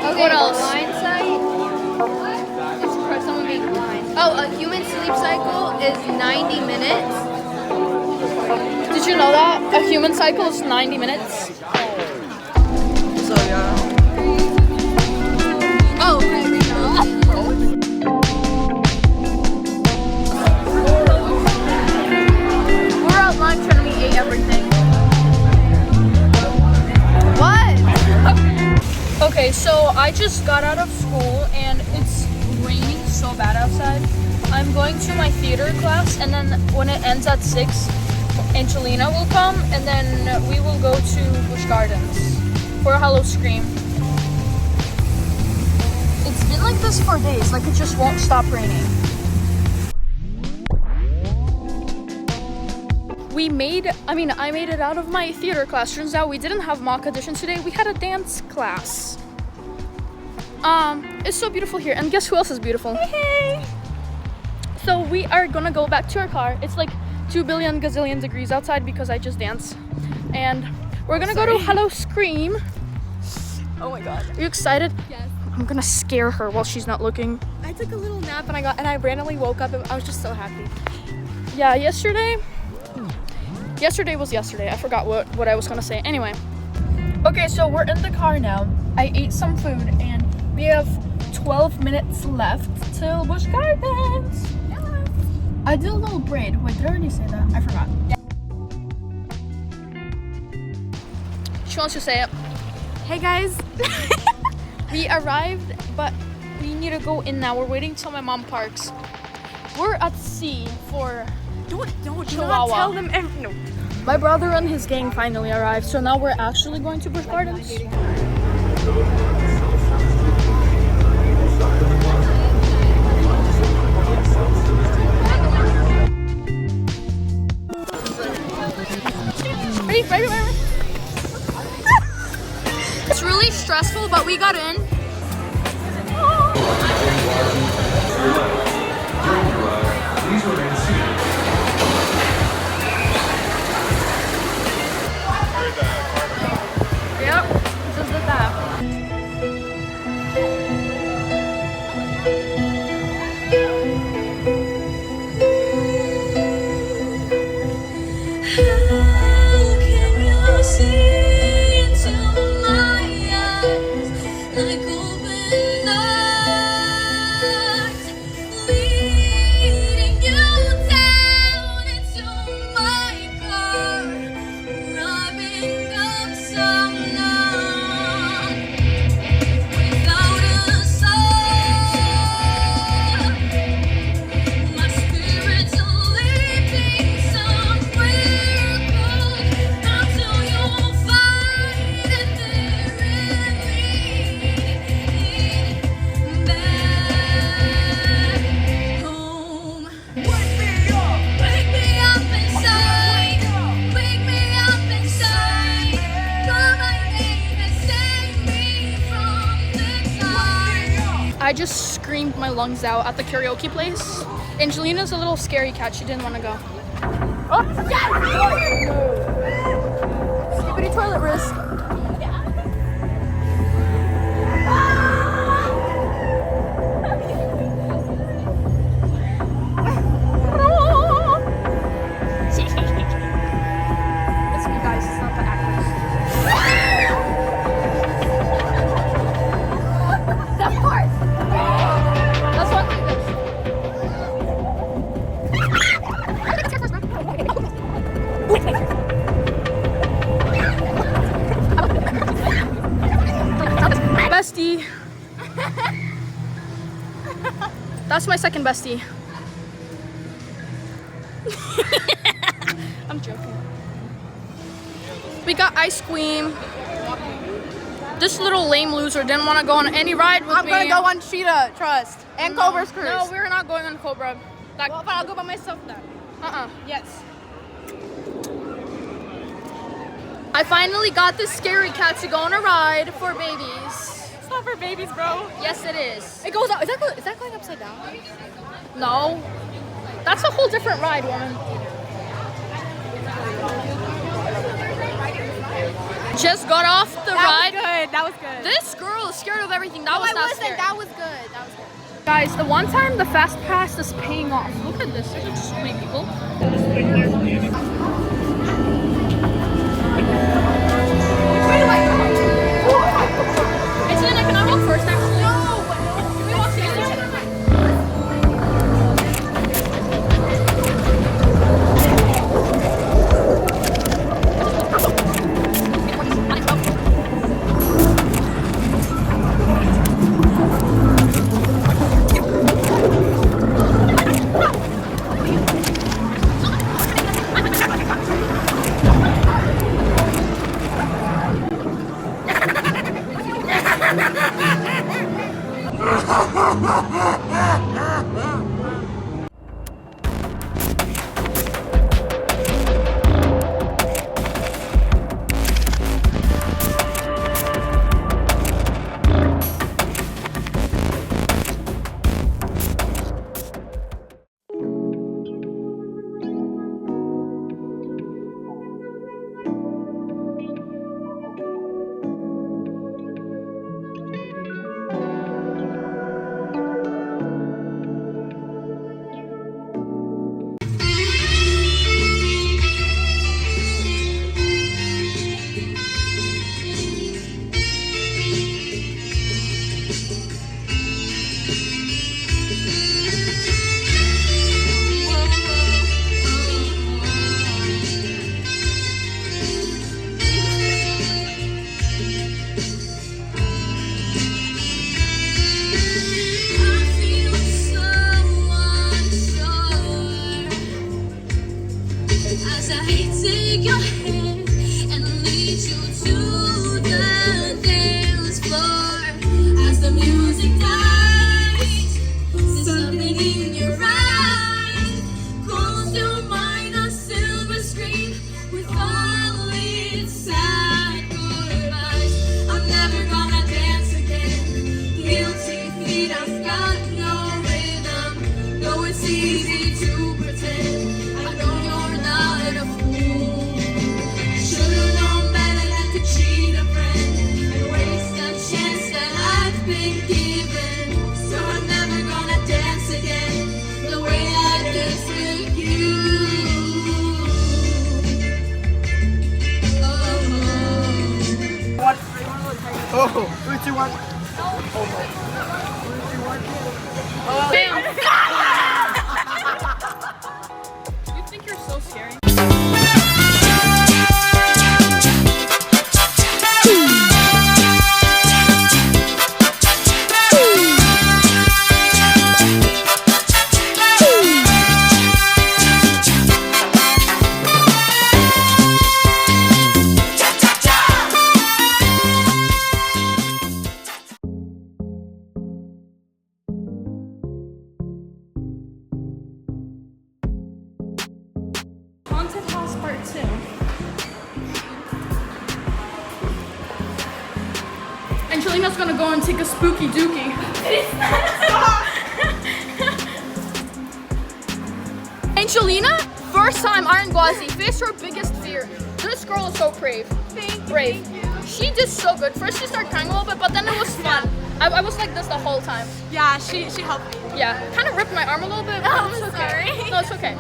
Okay, What else? Blind sight is for someone being blind. Oh, a human sleep cycle is 90 minutes. Did you know that? A human cycle is 90 minutes. So yeah. Oh, we're at lunch and we ate everything. What? Okay, so I just got out of school and it's raining so bad outside. I'm going to my theater class, and then when it ends at 6, Angelina will come, and then we will go to Busch Gardens for Howl-O-Scream. It's been like this for days, like it just won't stop raining. I made it out of my theater class. Turns out we didn't have mock audition today. We had a dance class. It's so beautiful here, and guess who else is beautiful? Hey! So we are gonna go back to our car. It's like 2 billion gazillion degrees outside because I just danced. And we're gonna go to Howl-O-Scream. Oh my god. Are you excited? Yes. I'm gonna scare her while she's not looking. I took a little nap and I randomly woke up and I was just so happy. Yeah, yesterday was yesterday. I forgot what I was gonna say. Anyway. Okay, so we're in the car now. I ate some food and we have 12 minutes left till Busch Gardens. Yeah. I did a little braid. Wait, did I already say that? I forgot. Yeah. She wants to say it. Hey guys. We arrived, but we need to go in now. We're waiting till my mom parks. We're at sea for Don't Chihuahua. not tell them no. My brother and his gang finally arrived, so now we're actually going to Busch Gardens. Ready? It's really stressful, but we got in. Please remain seated. Yep, this is the bath. I just screamed my lungs out at the karaoke place. Angelina's a little scary cat. She didn't want to go. Oh, yes! Skippity toilet risk. It's me, guys. It's not the actors. Of course. That's one thing. Bestie. That's my second bestie. I'm joking. We got ice cream. This little lame loser didn't want to go on any ride with me. I'm gonna go on Cheetah, trust. And Cobra's Cruise. No, we're not going on Cobra. Well, but I'll go by myself then. Yes. I finally got this scary cat to go on a ride for babies. It's not for babies, bro. Yes, it is. It goes out. Is that going upside down? No. That's a whole different ride, woman. just got off the ride. That was good. This girl is scared of everything. That was not scary. That was good. That was good. Guys, the one time the fast pass is paying off. Look at this. There's just so many people. Actually, can I roll first? Actually, no. Can we walk together? Oh, 3, 2, 1. Damn. You think you're so scary? Haunted House Part 2. Angelina's gonna go and take a spooky dookie. Angelina, first time Iron Gwazi, faced her biggest fear. This girl is so brave. Thank you. She did so good. First she started crying a little bit, but then it was fun. I was like this the whole time. Yeah, she helped me. Yeah, kind of ripped my arm a little bit. But Oh, it's I'm okay. sorry. No, it's okay.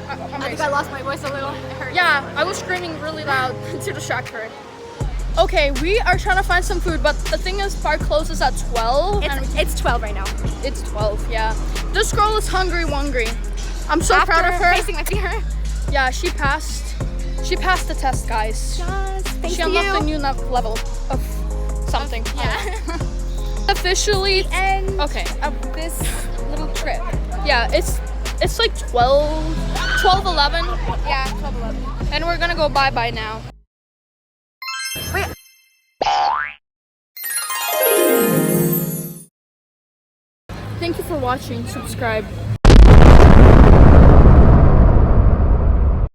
I think I lost my voice a little. It hurt. Yeah, I was screaming really loud to distract her. Okay, we are trying to find some food, but the thing is, park closes at 12. It's 12 right now. It's 12, yeah. This girl is hungry. I'm so proud of her. Facing my fear. Yeah, she passed the test, guys. Thanks She to unlocked you. a new level of something. Yeah. Officially, End okay. of this little trip. Yeah, it's like 12, 11, Yeah, 12:11. and we're gonna go bye-bye now. Wait. Thank you for watching. Subscribe.